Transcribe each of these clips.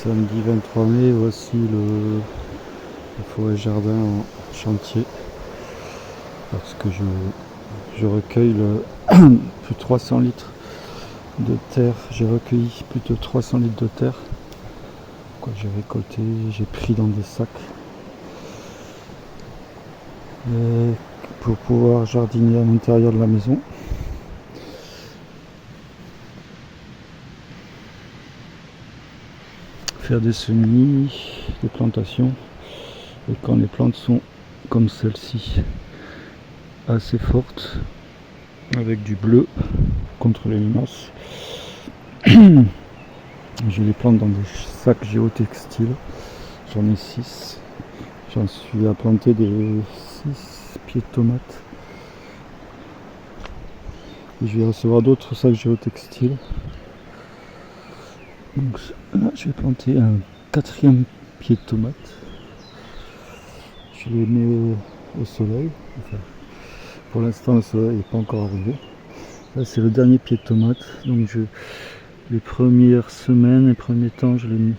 Samedi 23 mai, voici le forêt jardin en chantier parce que je recueille plus de 300 litres de terre. J'ai recueilli plus de 300 litres de terre que j'ai récolté, j'ai pris dans des sacs pour pouvoir jardiner à l'intérieur de la maison. Faire des semis, des plantations, et quand les plantes sont comme celle-ci, assez fortes, avec du bleu contre les limaces, je les plante dans des sacs géotextiles. J'en ai 6. J'en suis à planter des 6 pieds de tomates. Et je vais recevoir d'autres sacs géotextiles. Donc là, je vais planter un 4e pied de tomate. Je les mets au soleil. Enfin, pour l'instant, le soleil n'est pas encore arrivé. Là, c'est le dernier pied de tomate. Donc, les premières semaines, les premiers temps, je les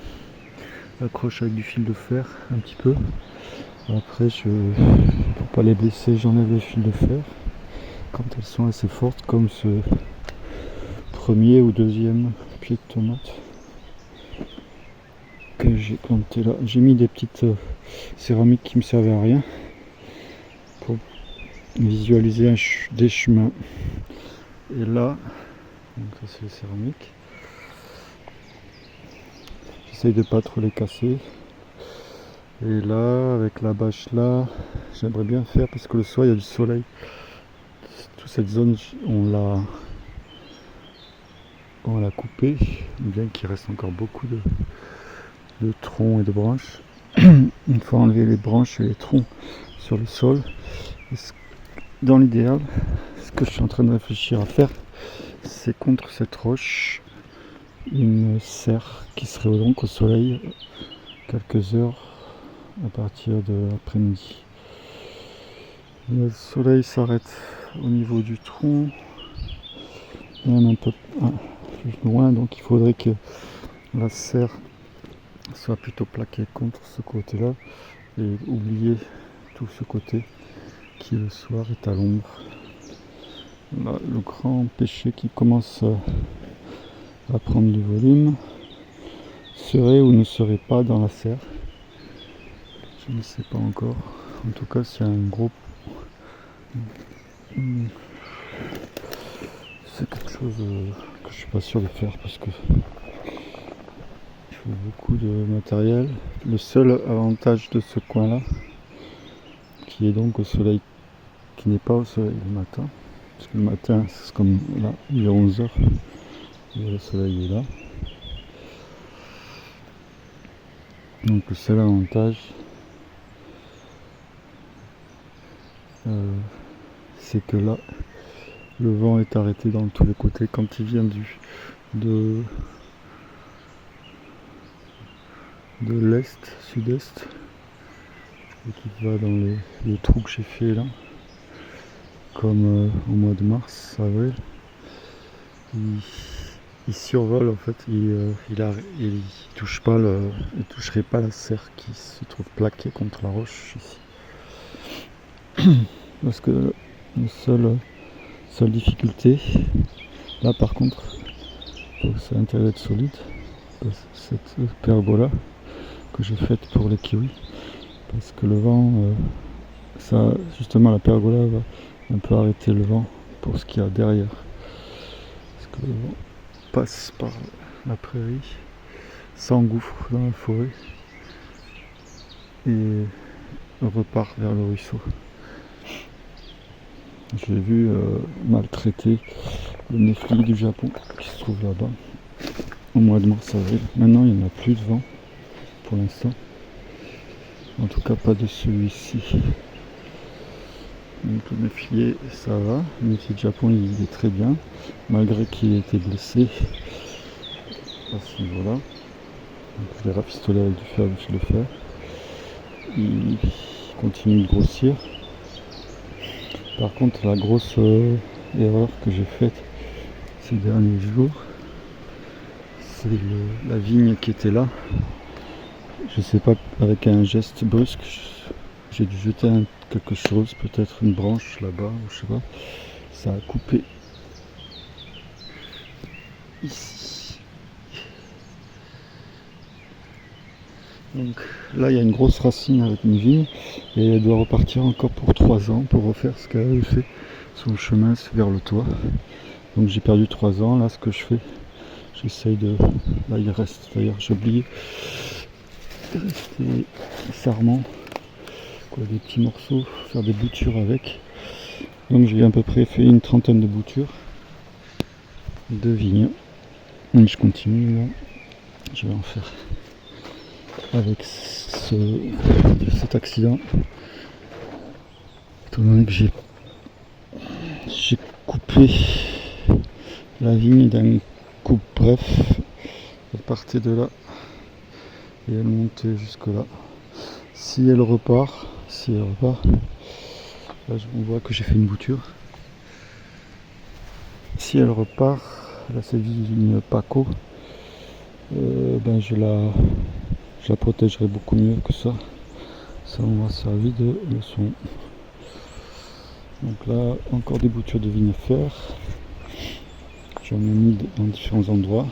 accroche avec du fil de fer un petit peu. Après, pour pas les blesser, j'enlève le fil de fer quand elles sont assez fortes, comme ce premier ou deuxième pied de tomate que j'ai planté là. J'ai mis des petites céramiques qui me servaient à rien pour visualiser des chemins. Et là, donc ça c'est les céramiques. J'essaye de pas trop les casser. Et là, avec la bâche là, j'aimerais bien faire, parce que le soir il y a du soleil. Toute cette zone, on l'a coupée, bien qu'il reste encore beaucoup de troncs et de branches. Il faut enlever les branches et les troncs sur le sol. Dans l'idéal, ce que je suis en train de réfléchir à faire, c'est contre cette roche une serre qui serait donc au soleil quelques heures à partir de l'après-midi. Le soleil s'arrête au niveau du tronc, même un peu plus loin, donc il faudrait que la serre soit plutôt plaquée contre ce côté-là et oublier tout ce côté qui le soir est à l'ombre. Là, le grand péché qui commence à prendre du volume serait ou ne serait pas dans la serre. Je ne sais pas encore. En tout cas, c'est un gros... C'est quelque chose que je suis pas sûr de faire parce que il faut beaucoup de matériel. Le seul avantage de ce coin-là, qui est donc au soleil, qui n'est pas au soleil le matin, parce que le matin, c'est comme là, il est 11h, et le soleil est là. Donc le seul avantage, c'est que là, le vent est arrêté dans tous les côtés quand il vient de l'est, sud-est, et qui va dans les trous que j'ai fait là, comme au mois de mars, avril. Il survole en fait, il touche pas il toucherait pas la serre qui se trouve plaquée contre la roche ici. Parce que la seule difficulté, là par contre, c'est l'intérêt d'être solide, cette pergola que j'ai faite pour les kiwis, parce que le vent, ça justement la pergola va un peu arrêter le vent pour ce qu'il y a derrière. Parce que le vent passe par la prairie, s'engouffre dans la forêt et repart vers le ruisseau. J'ai vu maltraiter le néfli du Japon qui se trouve là-bas au mois de mars-avril. Maintenant il n'y en a plus de vent pour l'instant, en tout cas pas de celui-ci. Donc le néflier ça va, le néflier du Japon il est très bien, malgré qu'il ait été blessé à ce niveau-là. Donc je l'ai rafistolé avec du fer, du fil de fer. Il continue de grossir. Par contre, la grosse erreur que j'ai faite ces derniers jours, c'est la vigne qui était là. Je sais pas, avec un geste brusque, j'ai dû jeter quelque chose, peut-être une branche là-bas, ou je sais pas. Ça a coupé ici. Donc là, il y a une grosse racine avec une vigne et elle doit repartir encore pour 3 ans pour refaire ce qu'elle avait fait sur le chemin vers le toit. Donc j'ai perdu 3 ans. Là, ce que je fais, j'essaye de... Là, il reste, d'ailleurs, j'ai oublié. Il reste des sarments, quoi, des petits morceaux, faire des boutures avec. Donc j'ai à peu près fait une 30aine de boutures de vigne. Et je continue là. Je vais en faire avec cet accident. Étant donné que j'ai coupé la vigne d'un coup bref, elle partait de là et elle montait jusque là. Si elle repart, là on voit que j'ai fait une bouture. Si elle repart, là c'est vigne Paco, ben je la protégerai beaucoup mieux que ça. Ça m'aura servi de leçon. Donc là, encore des boutures de vigne à faire. J'en ai mis dans différents endroits.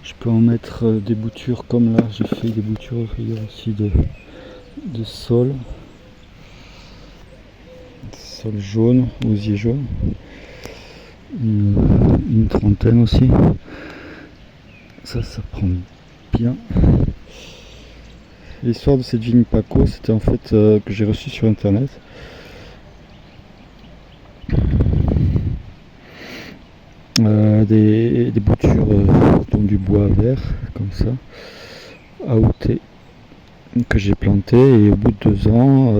Je peux en mettre des boutures comme là, j'ai fait des boutures aussi de sol. Sol jaune, osier jaune. Une 30aine aussi. Ça prend bien. L'histoire de cette vigne Paco, c'était en fait que j'ai reçu sur internet. Des boutures dans du bois vert comme ça, AOT, que j'ai planté, et au bout de 2 ans,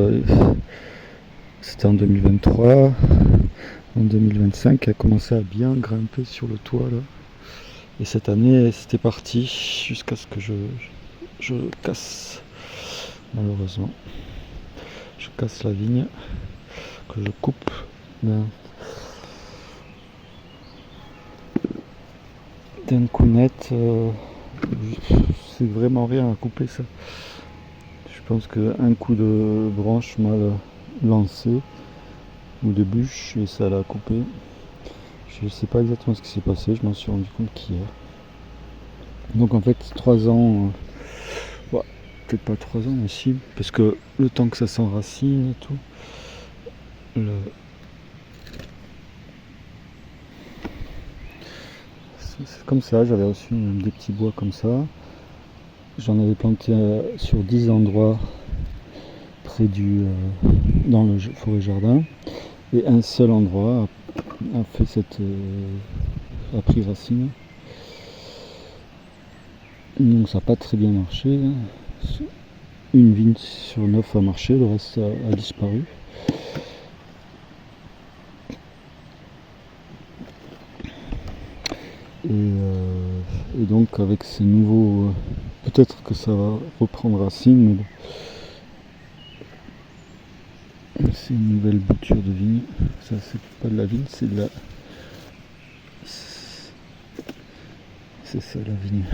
c'était en 2023, en 2025, elle a commencé à bien grimper sur le toit là. Et cette année c'était parti jusqu'à ce que je casse, malheureusement. Je casse la vigne, que je coupe. D'un coup net, c'est vraiment rien à couper ça. Je pense qu'un coup de branche mal lancé ou de bûche et ça l'a coupé. Je sais pas exactement ce qui s'est passé, je m'en suis rendu compte qu'hier. Donc en fait 3 ans, ouais, peut-être pas 3 ans mais si, parce que le temps que ça s'enracine et tout, c'est comme ça. J'avais reçu des petits bois comme ça. J'en avais planté sur 10 endroits près dans le forêt jardin. Et un seul endroit a pris racine. Donc ça n'a pas très bien marché. Une vigne sur 9 a marché, le reste a disparu. Et donc avec ces nouveaux, peut-être que ça va reprendre racine, mais c'est une nouvelle bouture de vigne. Ça c'est pas de la vigne, c'est de la... C'est ça la vigne.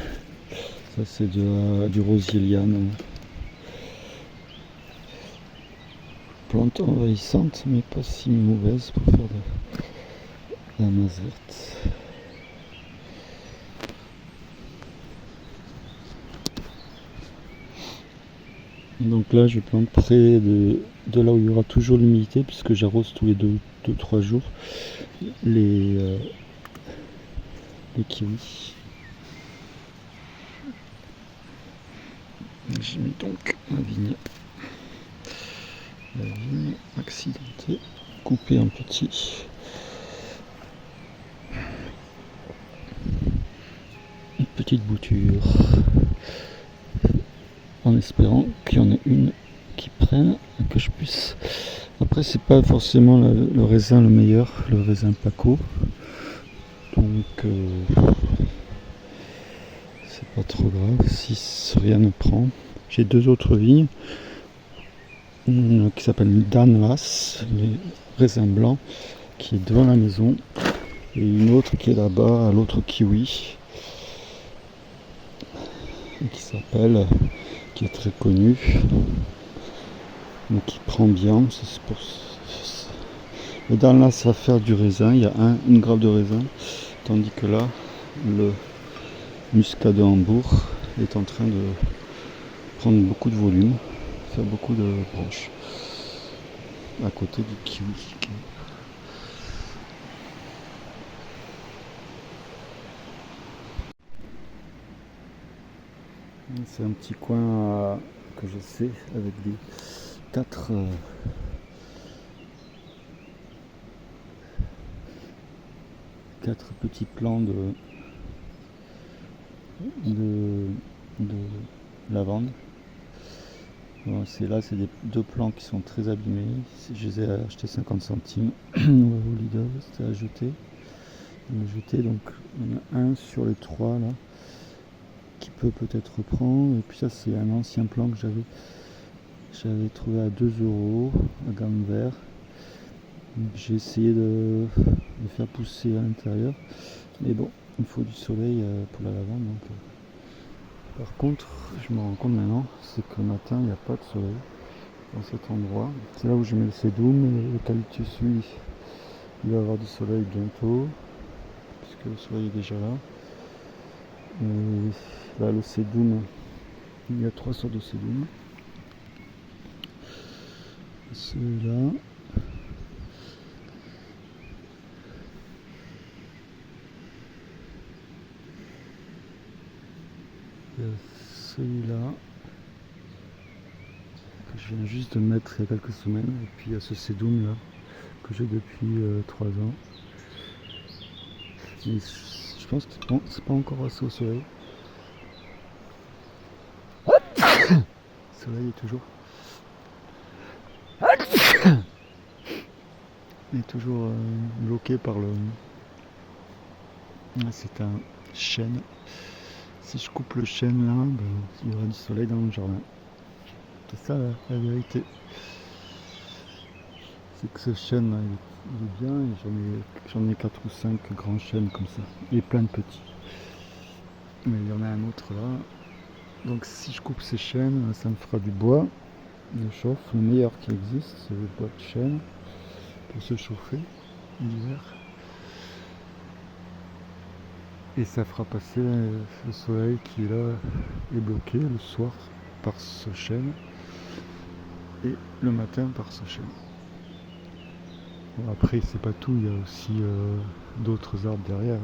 Ça c'est du rosier liane. Plante envahissante mais pas si mauvaise pour faire de la mazette. Donc là je plante près de là où il y aura toujours l'humidité, puisque j'arrose tous les 2-3 jours les kiwis. J'ai mis donc la vigne accidentée, coupée en petits. Une petite bouture, en espérant qu'il y en ait une qui prenne et que je puisse. Après c'est pas forcément le raisin le meilleur, le raisin Paco, donc c'est pas trop grave si rien ne prend. J'ai 2 autres vignes, une qui s'appelle Danlas, les raisins blancs, qui est devant la maison, et une autre qui est là-bas à l'autre kiwi. qui est très connu, mais qui prend bien. Et dans là, ça va faire du raisin. Il y a une grappe de raisin, tandis que là, le muscat de Hambourg est en train de prendre beaucoup de volume, faire beaucoup de branches, à côté du kiwi. C'est un petit coin que je sais avec des quatre petits plants de lavande. Bon, c'est deux plants qui sont très abîmés. Je les ai achetés 50 centimes au Lidl, c'était à jeter. Donc il y en a un sur les trois là qui peut peut-être reprendre. Et puis ça, c'est un ancien plan que j'avais trouvé à 2 € à gamme vert. J'ai essayé de le faire pousser à l'intérieur, mais bon, il faut du soleil pour la lavande. Donc, par contre, je me rends compte maintenant, c'est que le matin il n'y a pas de soleil dans cet endroit. C'est là où je mets le sédum, et l'eucalyptus, lui, il va avoir du soleil bientôt, puisque le soleil est déjà là. Et là, le sédum, il y a 3 sortes de sédum. Celui-là. Il y a celui-là que je viens juste de mettre il y a quelques semaines, et puis il y a ce sédum là que j'ai depuis 3 ans. Mais je pense que c'est pas encore assez au soleil. Le soleil est toujours bloqué par le. C'est un chêne. Si je coupe le chêne là, il y aura du soleil dans le jardin. C'est ça la vérité. C'est que ce chêne là, il est bien, et j'en ai 4 ou 5 grands chênes comme ça. Et plein de petits. Mais il y en a un autre là. Donc si je coupe ces chênes, ça me fera du bois de chauffe. Le meilleur qui existe, c'est le bois de chêne pour se chauffer l'hiver. Et ça fera passer le soleil qui là est bloqué le soir par ce chêne et le matin par ce chêne. Bon, après c'est pas tout, il y a aussi d'autres arbres derrière.